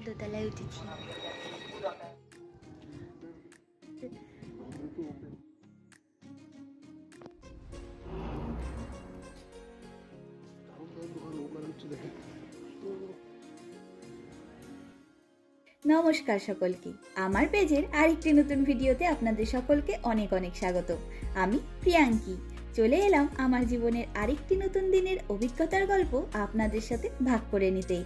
দোতলায় উঠেছি। নমস্কার সকলকে, আমার পেজের আরেকটি নতুন ভিডিওতে আপনাদের সকলকে অনেক অনেক স্বাগত। আমি প্রিয়াঙ্কি চলে এলাম আমার জীবনের আরেকটি নতুন দিনের অভিজ্ঞতার গল্প আপনাদের সাথে ভাগ করে নিতে।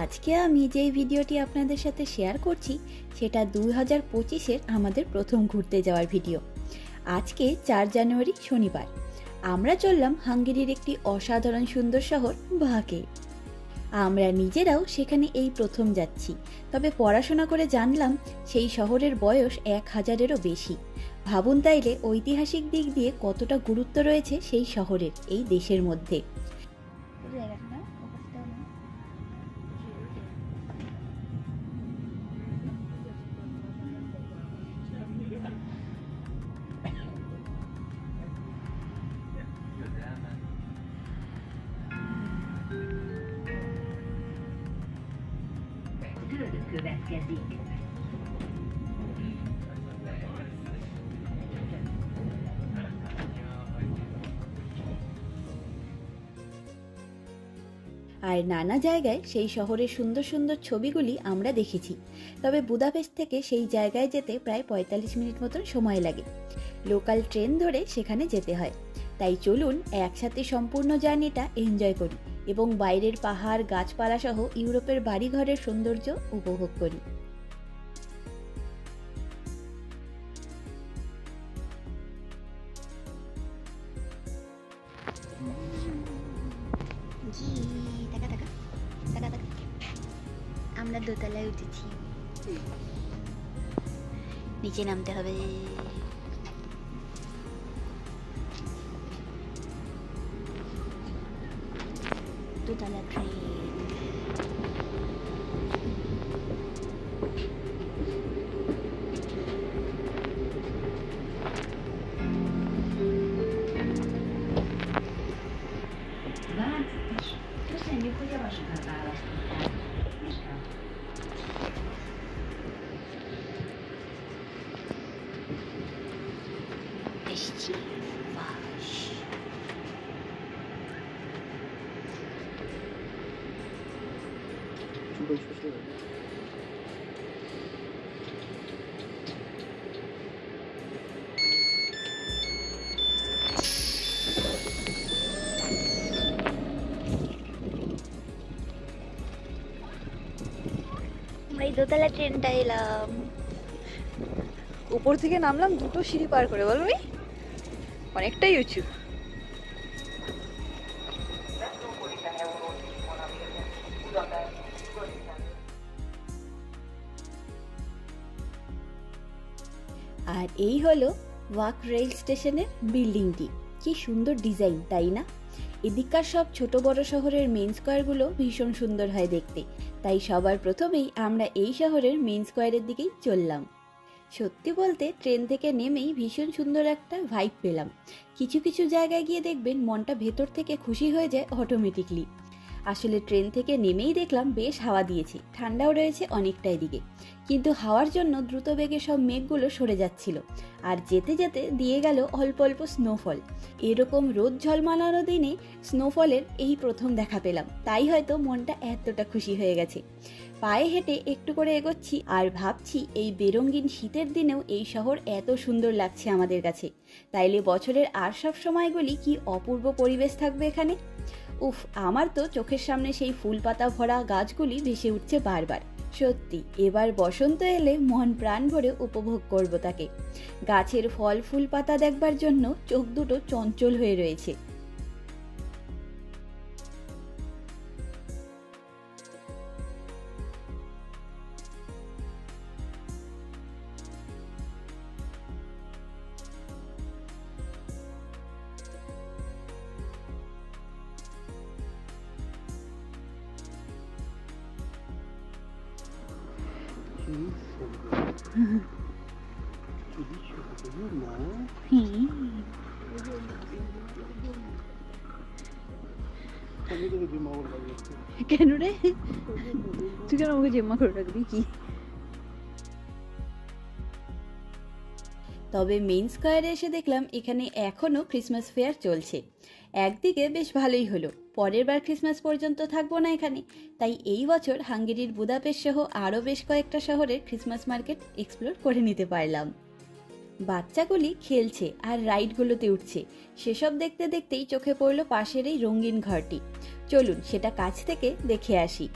আজকে আমি যেই ভিডিওটি আপনাদের সাথে শেয়ার করছি সেটা 2025-এর আমাদের প্রথম ঘুরতে যাওয়ার ভিডিও। আজকে 4 জানুয়ারি শনিবার। আমরা চললাম হাঙ্গেরির একটি অসাধারণ সুন্দর শহর ভাগে। আমরা নিজেরাও সেখানে এই প্রথম যাচ্ছি, তবে পড়াশোনা করে জানলাম সেই শহরের বয়স 1000-এরও বেশি। ভাবুন তাইলে ঐতিহাসিক দিক দিয়ে কতটা গুরুত্ব রয়েছে সেই শহরের এই দেশের মধ্যে। Következik. আর নানা জায়গায় সেই শহরের সুন্দর সুন্দর ছবিগুলি আমরা দেখেছি, তবে বুদাপেস্ট থেকে সেই জায়গায় যেতে প্রায় 45 মিনিট মতন সময় লাগে। লোকাল ট্রেন ধরে সেখানে যেতে হয়। তাই চলুন একসাথে সম্পূর্ণ জার্নিটা এনজয় করি এবং বাইরের পাহাড় গাছপালা সহ ইউরোপের বাড়িঘরের সৌন্দর্য উপভোগ করি। আমরা দোতলায় উঠেছি, নিচে নামতে হবে। দোতলা train. Köszönjük, hogy javaslatokat választották. আমরা এই দোতলা ট্রেনটা এলাম, উপর থেকে নামলাম দুটো সিঁড়ি পার করে, বলবি অনেকটাই উঁচু। আর এই হলো ওয়াক রেল স্টেশনের বিল্ডিংটি। কি সুন্দর ডিজাইন, তাই না? এদিককার সব ছোট বড় শহরের মেইন স্কোয়ারগুলো ভীষণ সুন্দর হয় দেখতে, তাই সবার প্রথমেই আমরা এই শহরের মেইন স্কোয়ারের দিকেই চললাম। সত্যি বলতে ট্রেন থেকে নেমেই ভীষণ সুন্দর একটা ভাইব পেলাম। কিছু কিছু জায়গায় গিয়ে দেখবেন মনটা ভেতর থেকে খুশি হয়ে যায় অটোমেটিকলি। আসলে ট্রেন থেকে নেমেই দেখলাম বেশ হাওয়া দিয়েছে, ঠান্ডাও রয়েছে অনেকটাই দিকে, কিন্তু হাওয়ার জন্য দ্রুত বেগে সব মেঘগুলো সরে যাচ্ছিল, আর যেতে যেতে দিয়ে গেল অল্প অল্প স্নোফল। এরকম রোদ ঝলমালানো দিনে স্নোফলের এই প্রথম দেখা পেলাম, তাই হয়তো মনটা এতটা খুশি হয়ে গেছে। পায়ে হেঁটে একটু করে এগোচ্ছি আর ভাবছি এই বেরঙিন শীতের দিনেও এই শহর এত সুন্দর লাগছে আমাদের কাছে। তাইলে বছরের আর সব সময়গুলি কি অপূর্ব পরিবেশ থাকবে এখানে। উফ, আমার তো চোখের সামনে সেই ফুল পাতা ভরা গাছগুলি ভেসে উঠছে বারবার। সত্যি এবার বসন্ত এলে মন প্রাণ ভরে উপভোগ করব তাকে। গাছের ফল ফুল পাতা দেখবার জন্য চোখ দুটো চঞ্চল হয়ে রয়েছে। কেন রে, তুই কেন আমাকে জিম্মা করে রাখবি কি? তবে মেইন স্কয়ারে এসে দেখলাম এখানে এখনও ক্রিসমাস ফেয়ার চলছে। একদিকে বেশ ভালোই হলো, পরের বার ক্রিসমাস পর্যন্ত থাকবো না এখানে, তাই এই বছর হাঙ্গেরির বুদাপেস্ট সহ আরও বেশ কয়েকটা শহরের ক্রিসমাস মার্কেট এক্সপ্লোর করে নিতে পারলাম। বাচ্চাগুলি খেলছে আর রাইডগুলোতে উঠছে, সেসব দেখতে দেখতেই চোখে পড়লো পাশের এই রঙিন ঘরটি। চলুন সেটা কাছ থেকে দেখে আসি।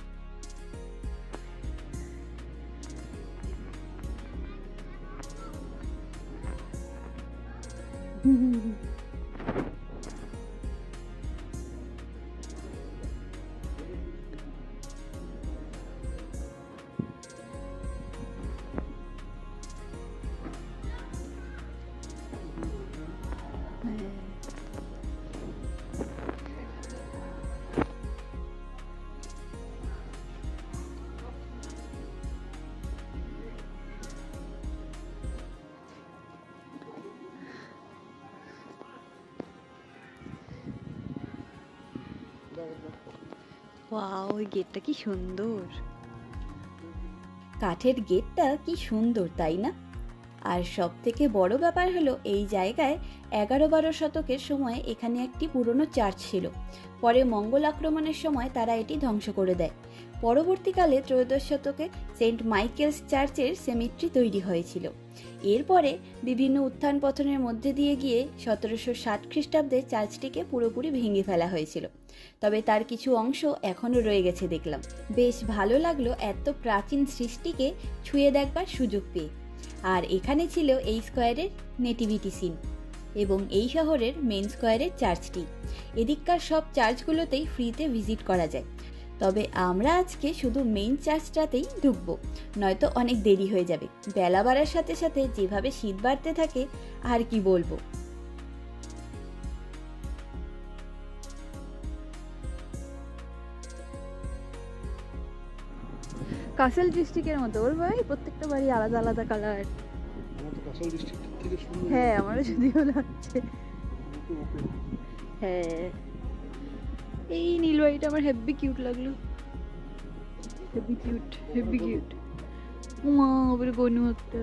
ওয়াও, ওই গেটটা কি সুন্দর। কাঠের গেটটা কি সুন্দর, তাই না? আর সব থেকে বড় ব্যাপার হলো এই জায়গায় 11-12 শতকের সময় এখানে একটি পুরনো চার্চ ছিল। পরে মঙ্গল আক্রমণের সময় তারা এটি ধ্বংস করে দেয়। পরবর্তীকালে 13 শতকে সেন্ট মাইকেলস চার্চের সেমিট্রি তৈরি হয়েছিল। এরপরে বিভিন্ন উত্থান পতনের মধ্যে দিয়ে গিয়ে 1760 খ্রিস্টাব্দে চার্চটিকে পুরোপুরি ভেঙে ফেলা হয়েছিল। তবে তার কিছু অংশ এখনও রয়ে গেছে দেখলাম। বেশ ভালো লাগলো এত প্রাচীন সৃষ্টিকে ছুঁয়ে দেখবার সুযোগ পেয়ে। আর এখানে ছিল এই স্কয়ারের নেটিভিটি সিন এবং এই শহরের মেইন স্কয়ারের চার্চটি। এদিককার সব চার্চগুলোতেই ফ্রিতে ভিজিট করা যায়, তবে আমরা আজকে শুধু মেইন চার্চটাতেই ঢুকবো, নয়তো অনেক দেরি হয়ে যাবে। বেলা বাড়ার সাথে সাথে যেভাবে শীত বাড়তে থাকে আর কি বলবো। কাসেল ডিস্ট্রিক্টের মতো ওর ভাই, প্রত্যেকটা বাড়ি আলাদা আলাদা কালার। হ্যাঁ, আমারও যদিও লাগছে। হ্যাঁ, এই নীল বাড়িটা আমার হেভি কিউট লাগলো, হেভি কিউট, হেভি কিউট। মা ওপরে গনু, একটা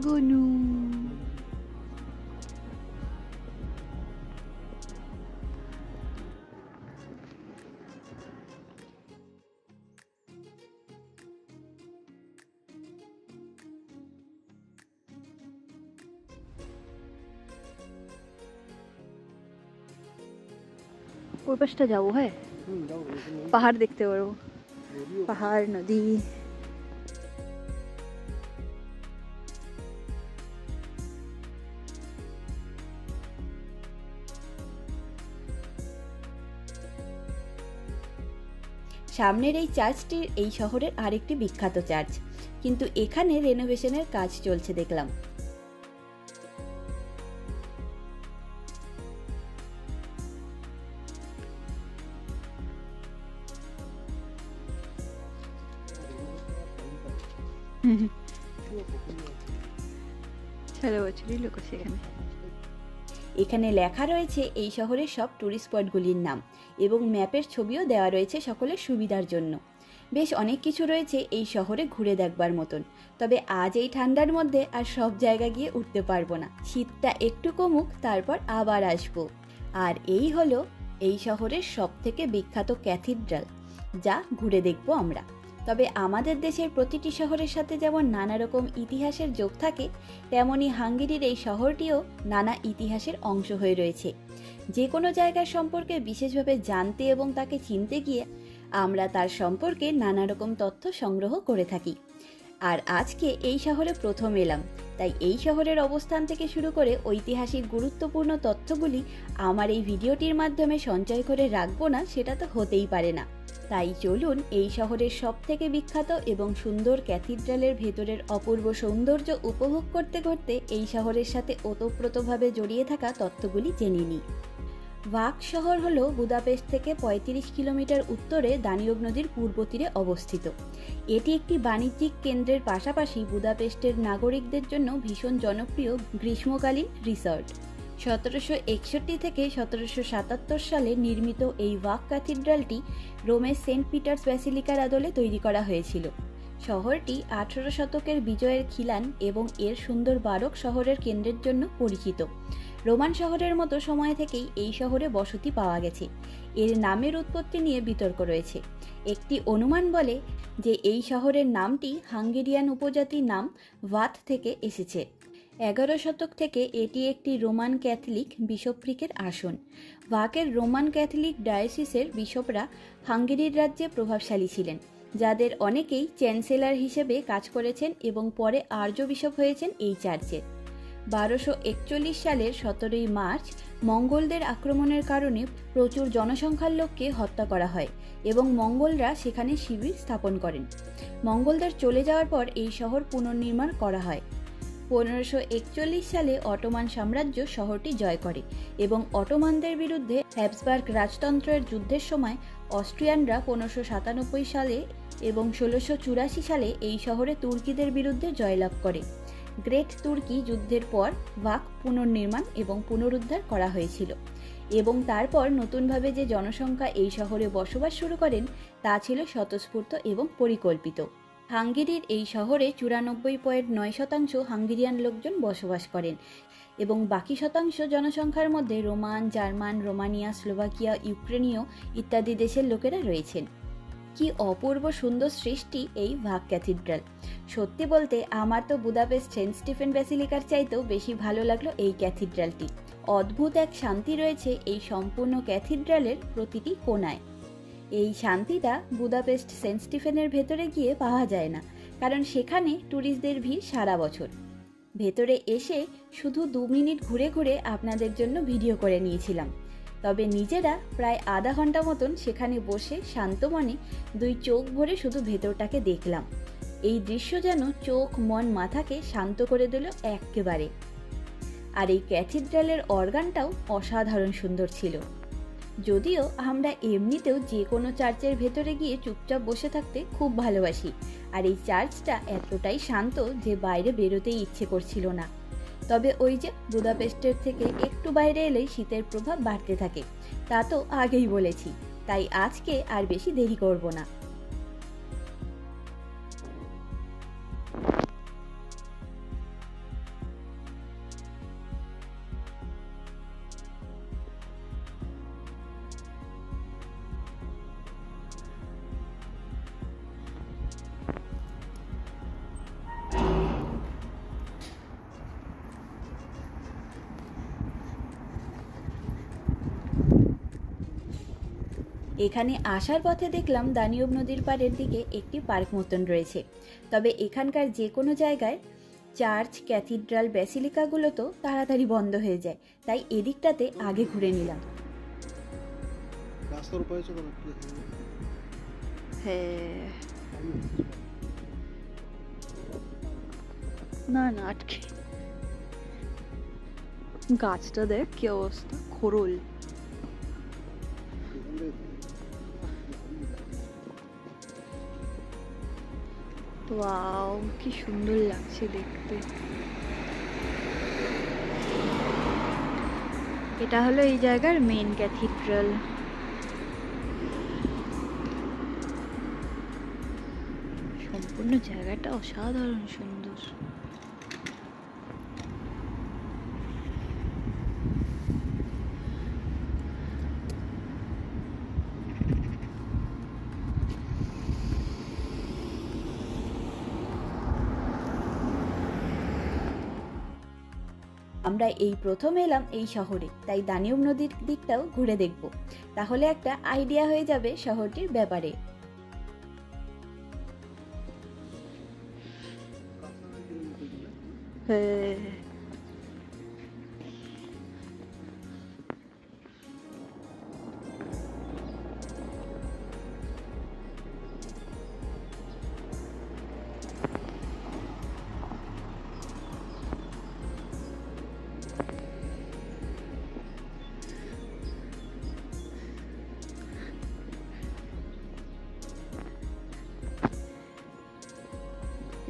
গনু। ওই পাশটা যাবো, হ্যাঁ, পাহাড় দেখতে পারবো, পাহাড়, নদী। সামনের এই চার্চটির এই শহরের আরেকটি বিখ্যাত চার্চ, কিন্তু এখানে রেনোভেশনের কাজ চলছে দেখলাম। এখানে লেখা রয়েছে এই শহরের সব টুরিস্ট স্পটগুলির নাম এবং ম্যাপের ছবিও দেওয়া রয়েছে সকলের সুবিধার জন্য। বেশ অনেক কিছু রয়েছে এই শহরে ঘুরে দেখবার মতন, তবে আজ এই ঠান্ডার মধ্যে আর সব জায়গা গিয়ে উঠতে পারবো না। শীতটা একটু কমুক, তারপর আবার আসবো। আর এই হলো এই শহরের সব থেকে বিখ্যাত ক্যাথিড্রাল, যা ঘুরে দেখবো আমরা। তবে আমাদের দেশের প্রতিটি শহরের সাথে যেমন নানা রকম ইতিহাসের যোগ থাকে, তেমনি হাঙ্গেরির এই শহরটিও নানা ইতিহাসের অংশ হয়ে রয়েছে। যে কোনো জায়গার সম্পর্কে বিশেষভাবে জানতে এবং তাকে চিনতে গিয়ে আমরা তার সম্পর্কে নানা রকম তথ্য সংগ্রহ করে থাকি। আর আজকে এই শহরে প্রথম এলাম, তাই এই শহরের অবস্থান থেকে শুরু করে ঐতিহাসিক গুরুত্বপূর্ণ তথ্যগুলি আমার এই ভিডিওটির মাধ্যমে সঞ্চয় করে রাখবো না, সেটা তো হতেই পারে না। তাই চলুন এই শহরের সবথেকে বিখ্যাত এবং সুন্দর ক্যাথিড্রালের ভেতরের অপূর্ব সৌন্দর্য উপভোগ করতে করতে এই শহরের সাথে ওতপ্রোতভাবে জড়িয়ে থাকা তথ্যগুলি জেনে নিই। ভাক শহর হল বুদাপেস্ট থেকে 35 কিলোমিটার উত্তরে দানিউব নদীর পূর্ব তীরে অবস্থিত। এটি একটি বাণিজ্যিক কেন্দ্রের পাশাপাশি বুদাপেস্টের নাগরিকদের জন্য ভীষণ জনপ্রিয় গ্রীষ্মকালীন রিসর্ট। 1761 থেকে 1777 সালে নির্মিত এই ওয়াক ক্যাথিড্রালটি রোমের সেন্ট পিটার্স ব্যাসিলিকার আদলে তৈরি করা হয়েছিল। শহরটি 18 শতকের বিজয়ের খিলান এবং এর সুন্দর বারক শহরের কেন্দ্রের জন্য পরিচিত। রোমান শহরের মতো সময় থেকেই এই শহরে বসতি পাওয়া গেছে। এর নামের উৎপত্তি নিয়ে বিতর্ক রয়েছে। একটি অনুমান বলে যে এই শহরের নামটি হাঙ্গেরিয়ান উপজাতির নাম ভাত থেকে এসেছে। 11 শতক থেকে এটি একটি রোমান ক্যাথলিক বিশপ্রিকের আসন। ভাকের রোমান ক্যাথলিক ডায়োসিসের বিশপরা হাঙ্গেরির রাজ্যে প্রভাবশালী ছিলেন, যাদের অনেকেই চ্যান্সেলর হিসেবে কাজ করেছেন এবং পরে আর্য বিশপ হয়েছেন এই চার্চের। 1241 সালের 17 মার্চ মঙ্গোলদের আক্রমণের কারণে প্রচুর জনসংখ্যার লোককে হত্যা করা হয় এবং মঙ্গোলরা সেখানে শিবির স্থাপন করেন। মঙ্গোলদের চলে যাওয়ার পর এই শহর পুনর্নির্মাণ করা হয়। 1541 সালে অটোমান সাম্রাজ্য শহরটি জয় করে এবং অটোমানদের বিরুদ্ধে হ্যাবসবার্গ রাজতন্ত্রের যুদ্ধের সময় অস্ট্রিয়ানরা 1597 সালে এবং 1684 সালে এই শহরে তুর্কিদের বিরুদ্ধে জয়লাভ করে। গ্রেট তুর্কি যুদ্ধের পর ভাক পুনর্নির্মাণ এবং পুনরুদ্ধার করা হয়েছিল এবং তারপর নতুনভাবে যে জনসংখ্যা এই শহরে বসবাস শুরু করেন তা ছিল স্বতঃস্ফূর্ত এবং পরিকল্পিত। হাঙ্গেরির এই শহরে 94.9% হাঙ্গেরিয়ান লোকজন বসবাস করেন এবং বাকি শতাংশ জনসংখ্যার মধ্যে রোমান, জার্মান, রোমানিয়া, স্লোভাকিয়া, ইউক্রেনীয় ইত্যাদি দেশের লোকেরা রয়েছেন। কি অপূর্ব সুন্দর সৃষ্টি এই ভাক ক্যাথিড্রাল! সত্যি বলতে আমার তো বুদাপেস্ট সেন্ট স্টিফেন ব্যাসিলিকার চাইতেও বেশি ভালো লাগলো এই ক্যাথিড্রালটি। অদ্ভুত এক শান্তি রয়েছে এই সম্পূর্ণ ক্যাথিড্রালের প্রতিটি কোণায়। এই শান্তিটা বুদাপেস্ট সেন্ট স্টিফেনের ভেতরে গিয়ে পাওয়া যায় না, কারণ সেখানে ট্যুরিস্টদের ভিড় সারা বছর। ভেতরে এসে শুধু 2 মিনিট ঘুরে ঘুরে আপনাদের জন্য ভিডিও করে নিয়েছিলাম, তবে নিজেরা প্রায় আধা ঘন্টা মতন সেখানে বসে শান্ত মনে 2 চোখ ভরে শুধু ভেতরটাকে দেখলাম। এই দৃশ্য যেন চোখ, মন, মাথাকে শান্ত করে দিল একেবারে। আর এই ক্যাথিড্রালের অর্গানটাও অসাধারণ সুন্দর ছিল। যদিও আমরা এমনিতেও যে কোনো চার্চের ভেতরে গিয়ে চুপচাপ বসে থাকতে খুব ভালোবাসি, আর এই চার্চটা এতটাই শান্ত যে বাইরে বেরোতেই ইচ্ছে করছিল না। তবে ওই যে বুদাপেস্টের থেকে একটু বাইরে এলেই শীতের প্রভাব বাড়তে থাকে, তা তো আগেই বলেছি, তাই আজকে আর বেশি দেরি করব না। এখানে আসার পথে দেখলাম দানিউব নদীর পাড়ের দিকে একটি পার্ক মতন রয়েছে। তবে এখানকার যে কোনো জায়গায় চার্চ, ক্যাথিড্রাল, ব্যাসিলিকাগুলো তো তাড়াতাড়ি বন্ধ হয়ে যায়, তাই এদিকটাতে আগে ঘুরে নিলাম। হ্যাঁ, না না আটকে। গাছটা দেখ কি অবস্থা, খোরল। ওয়াও, কি সুন্দর লাগছে দেখতে। এটা হলো এই জায়গার মেন ক্যাথিড্রাল। সম্পূর্ণ জায়গাটা অসাধারণ সুন্দর। আমরা এই প্রথম এলাম এই শহরে, তাই দানিউব নদীর দিকটাও ঘুরে দেখব, তাহলে একটা আইডিয়া হয়ে যাবে শহরটির ব্যাপারে। হ্যাঁ,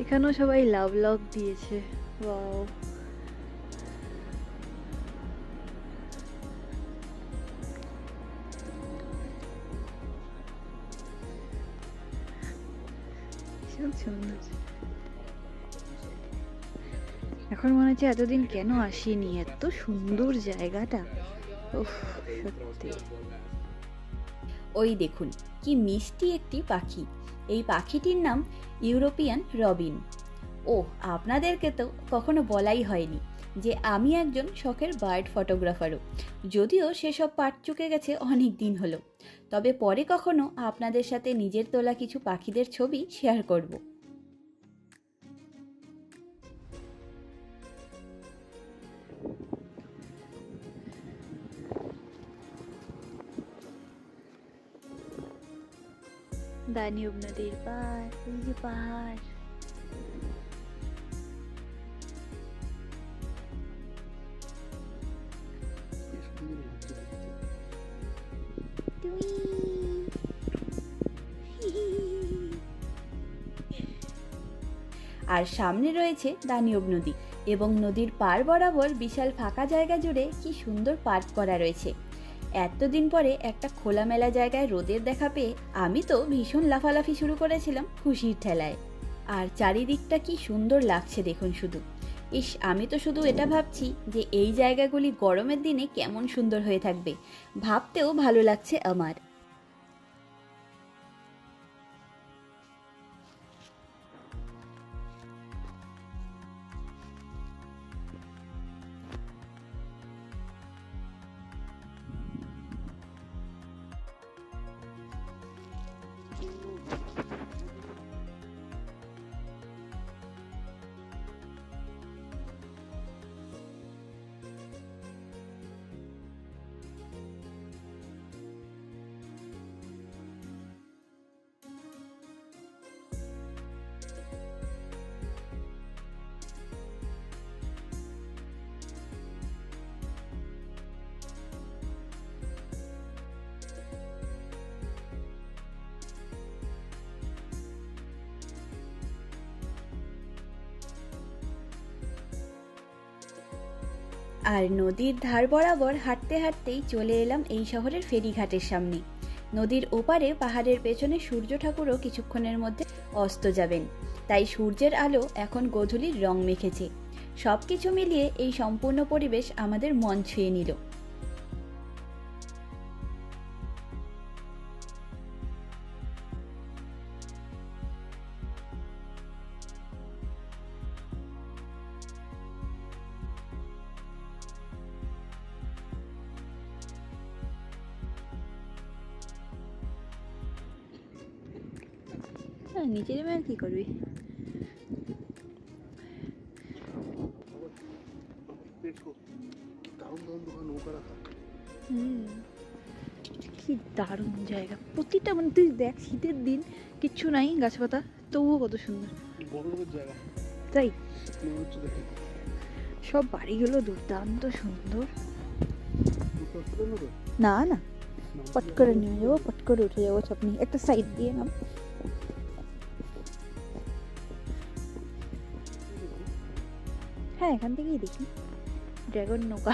এখানেও সবাই লাভ দিয়েছে। ওয়াও, ভীষণ সুন্দর। এখন মনে হচ্ছে এতদিন কেন আসিনি, এত সুন্দর জায়গাটা। উফ, সত্যি। ওই দেখুন কি মিষ্টি একটি পাখি। এই পাখিটির নাম ইউরোপিয়ান রবিন। ও, আপনাদেরকে তো কখনো বলাই হয়নি যে আমি একজন শখের বার্ড ফটোগ্রাফারও, যদিও সেসব পাঠ চুকে গেছে অনেক দিন হলো। তবে পরে কখনো আপনাদের সাথে নিজের তোলা কিছু পাখিদের ছবি শেয়ার করব। দানিউব নদীর পার, এই যে পাহাড়। আর সামনে রয়েছে দানিউব নদী এবং নদীর পার বরাবর বিশাল ফাঁকা জায়গা জুড়ে কি সুন্দর পার্ক করা রয়েছে। এতদিন পরে একটা খোলামেলা জায়গায় রোদের দেখা পেয়ে আমি তো ভীষণ লাফালাফি শুরু করেছিলাম খুশির ঠেলায়। আর চারিদিকটা কি সুন্দর লাগছে দেখুন শুধু। ইস, আমি তো শুধু এটা ভাবছি যে এই জায়গাগুলি গরমের দিনে কেমন সুন্দর হয়ে থাকবে, ভাবতেও ভালো লাগছে আমার। আর নদীর ধার বরাবর হাঁটতে হাঁটতেই চলে এলাম এই শহরের ফেরিঘাটের সামনে। নদীর ওপারে পাহাড়ের পেছনে সূর্য ঠাকুরও কিছুক্ষণের মধ্যে অস্ত যাবেন, তাই সূর্যের আলো এখন গোধূলির রং মেখেছে। সবকিছু মিলিয়ে এই সম্পূর্ণ পরিবেশ আমাদের মন ছুঁয়ে নিল। নিচে নেমে আর কি করবি? কি দারুণ জায়গা, প্রতিটা মানে তুই দেখ, শীতের দিন কিচ্ছু নাই গাছপাতা, তবুও কত সুন্দর জায়গা। তাই সব বাড়িগুলো দুর্দান্ত সুন্দর। না না, পট করে নিয়ে যাবো, পট করে উঠে যাবো আপনি একটা সাইড দিয়ে নাম। হ্যাঁ, এখান থেকেই দেখি ড্রাগন নৌকা।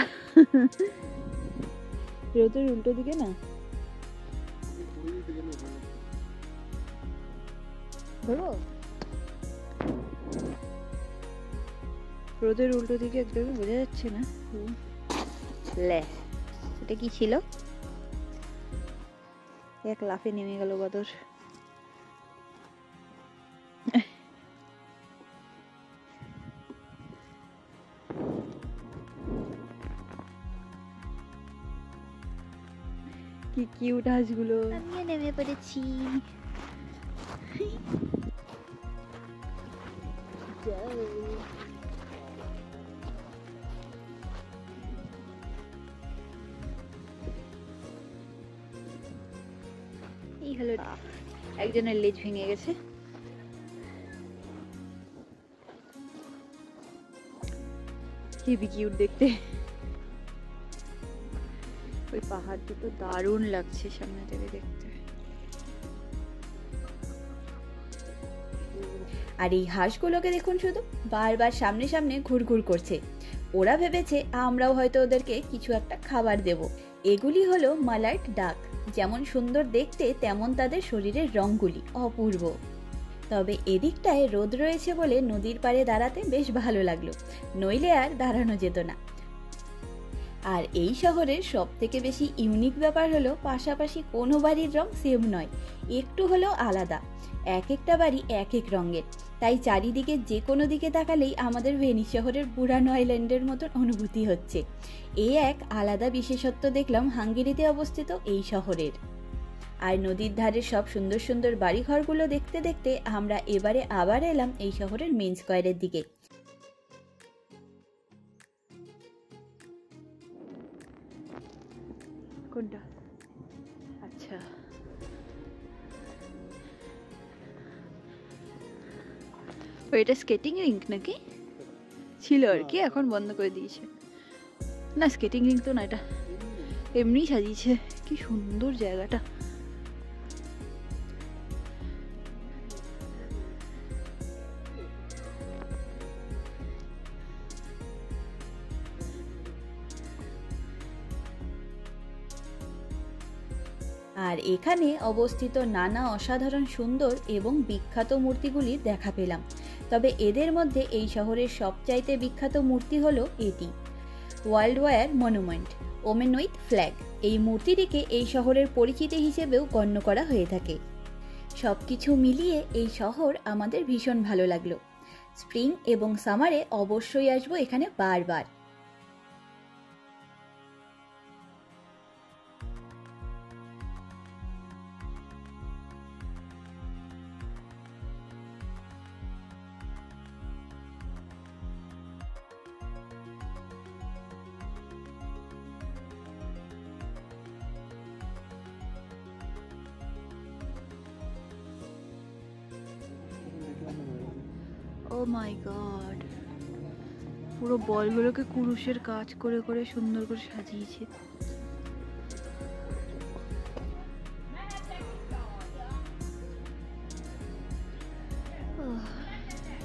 রোদের উল্টো দিকে না, ধরো রোদের উল্টো দিকে একদম বোঝা যাচ্ছে না। লে, এটা কি ছিল? এক লাফে নেমে গেল বাদর। কি কিউট হাঁসগুলো। আমিও নেমে পড়েছি। এই হলো, একজনের লেজ ভেঙে গেছে। হেবি কিউট দেখতে। ওই পাহাড় দুটো দারুণ লাগছে সামনে থেকে দেখতে। আর এই হাঁসগুলোকে দেখুন শুধু বারবার সামনে সামনে ঘুরঘুর করছে। ওরা ভেবেছে আমরাও হয়তো ওদেরকে কিছু একটা খাবার দেব। এগুলি হলো মালার্ট ডাক। যেমন সুন্দর দেখতে তেমন তাদের শরীরের রঙগুলি অপূর্ব। তবে এদিকটায় রোদ রয়েছে বলে নদীর পাড়ে দাঁড়াতে বেশ ভালো লাগলো, নইলে আর দাঁড়ানো যেত না। আর এই শহরের সব থেকে বেশি ইউনিক ব্যাপার হলো পাশাপাশি কোনো বাড়ির রং সেম নয়, একটু হলেও আলাদা। এক একটা বাড়ি এক এক রঙের, তাই চারিদিকে যে কোনো দিকে তাকালেই আমাদের ভেনিস শহরের পুরানো আইল্যান্ডের মতন অনুভূতি হচ্ছে। এই এক আলাদা বিশেষত্ব দেখলাম হাঙ্গেরিতে অবস্থিত এই শহরের। আর নদীর ধারের সব সুন্দর সুন্দর বাড়িঘরগুলো দেখতে দেখতে আমরা এবারে আবার এলাম এই শহরের মেন স্কয়ারের দিকে। কোনটা? আচ্ছা, এটা স্কেটিং রিঙ্ক নাকি ছিল আর কি, এখন বন্ধ করে দিয়েছে। না স্কেটিং রিঙ্ক তো না, এটা এমনি সাজিয়েছে। কি সুন্দর জায়গাটা। আর এখানে অবস্থিত নানা অসাধারণ সুন্দর এবং বিখ্যাত মূর্তিগুলির দেখা পেলাম। তবে এদের মধ্যে এই শহরের সবচাইতে বিখ্যাত মূর্তি হলো এটি, world war monument women with flag. এই মূর্তিটিকে এই শহরের পরিচিতি হিসেবেও গণ্য করা হয়ে থাকে। সব কিছু মিলিয়ে এই শহর আমাদের ভীষণ ভালো লাগলো। স্প্রিং এবং সামারে অবশ্যই আসবো এখানে বারবার। ও মাই গড, পুরো বলগুলোকে কুরুশের কাজ করে করে সুন্দর করে সাজিয়েছে।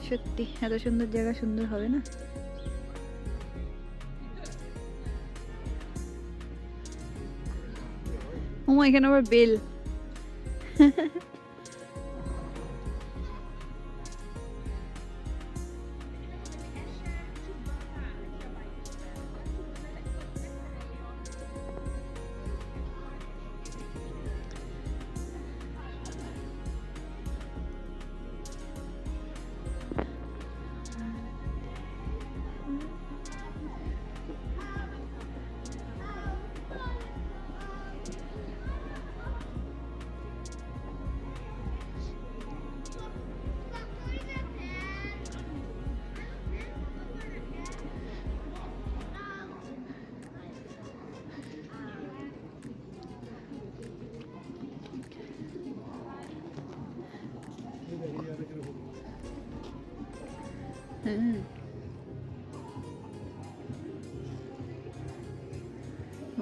সত্যি এত সুন্দর জায়গা সুন্দর হবে না? ওমা, এখানে আবার বেল।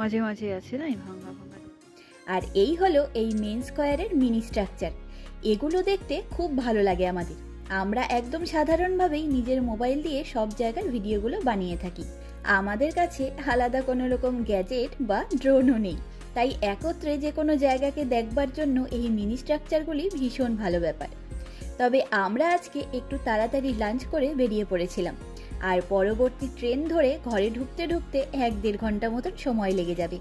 মাঝে মাঝে আছে না ভাঙা ভাঙা। আর এই হলো এই মেন স্কয়ারের মিনি স্ট্রাকচার। এগুলো দেখতে খুব ভালো লাগে আমাদের। আমরা একদম সাধারণভাবেই নিজের মোবাইল দিয়ে সব জায়গার ভিডিওগুলো বানিয়ে থাকি। আমাদের কাছে আলাদা কোনো রকম গ্যাজেট বা ড্রোনও নেই, তাই একত্রে যে কোনো জায়গাকে দেখবার জন্য এই মিনি স্ট্রাকচারগুলি ভীষণ ভালো ব্যাপার। তবে আমরা আজকে একটু তাড়াতাড়ি লাঞ্চ করে বেরিয়ে পড়েছিলাম, আর পরবর্তী ট্রেন ধরে ঘরে ঢুকতে ঢুকতে 1-1.5 ঘন্টা মতন সময় লেগে যাবে।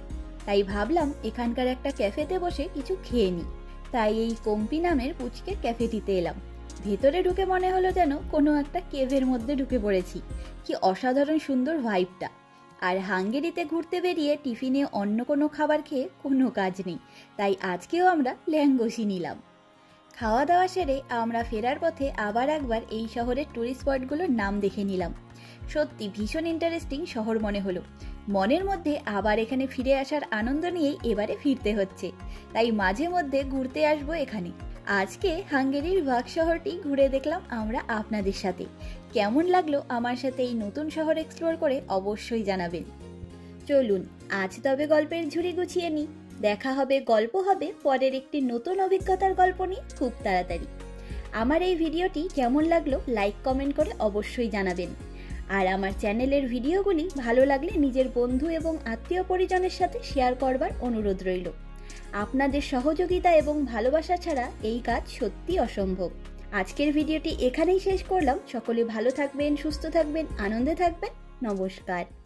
তাই ভাবলাম এখানকার একটা ক্যাফেতে বসে কিছু খেয়ে নিই। তাই এই কম্পি নামের পুচকে ক্যাফেটিতে এলাম। ভেতরে ঢুকে মনে হলো যেন কোনো একটা কেভের মধ্যে ঢুকে পড়েছি। কি অসাধারণ সুন্দর ভাইবটা। আর হাঙ্গেরিতে ঘুরতে বেরিয়ে টিফিনে অন্য কোনো খাবার খেয়ে কোনো কাজ নেই, তাই আজকেও আমরা ল্যাঙ্গোসি নিলাম। খাওয়া দাওয়া সেরে আমরা ফেরার পথে আবার একবার এই শহরের টুরিস্ট স্পটগুলোর নাম দেখে নিলাম। সত্যি ভীষণ ইন্টারেস্টিং শহর মনে হলো। মনের মধ্যে আবার এখানে ফিরে আসার আনন্দ নিয়েই এবারে ফিরতে হচ্ছে, তাই মাঝে মধ্যে ঘুরতে আসবো এখানে। আজকে হাঙ্গেরির ভাগ শহরটি ঘুরে দেখলাম আমরা আপনাদের সাথে। কেমন লাগলো আমার সাথে এই নতুন শহর এক্সপ্লোর করে অবশ্যই জানাবেন। চলুন আজ তবে গল্পের ঝুড়ি গুছিয়ে নিই। দেখা হবে, গল্প হবে পরের একটি নতুন অভিজ্ঞতার গল্প নিয়ে খুব তাড়াতাড়ি। আমার এই ভিডিওটি কেমন লাগলো লাইক কমেন্ট করে অবশ্যই জানাবেন। আর আমার চ্যানেলের ভিডিওগুলি ভালো লাগলে নিজের বন্ধু এবং আত্মীয় পরিজনের সাথে শেয়ার করবার অনুরোধ রইল। আপনাদের সহযোগিতা এবং ভালোবাসা ছাড়া এই কাজ সত্যি অসম্ভব। আজকের ভিডিওটি এখানেই শেষ করলাম। সকলে ভালো থাকবেন, সুস্থ থাকবেন, আনন্দে থাকবেন। নমস্কার।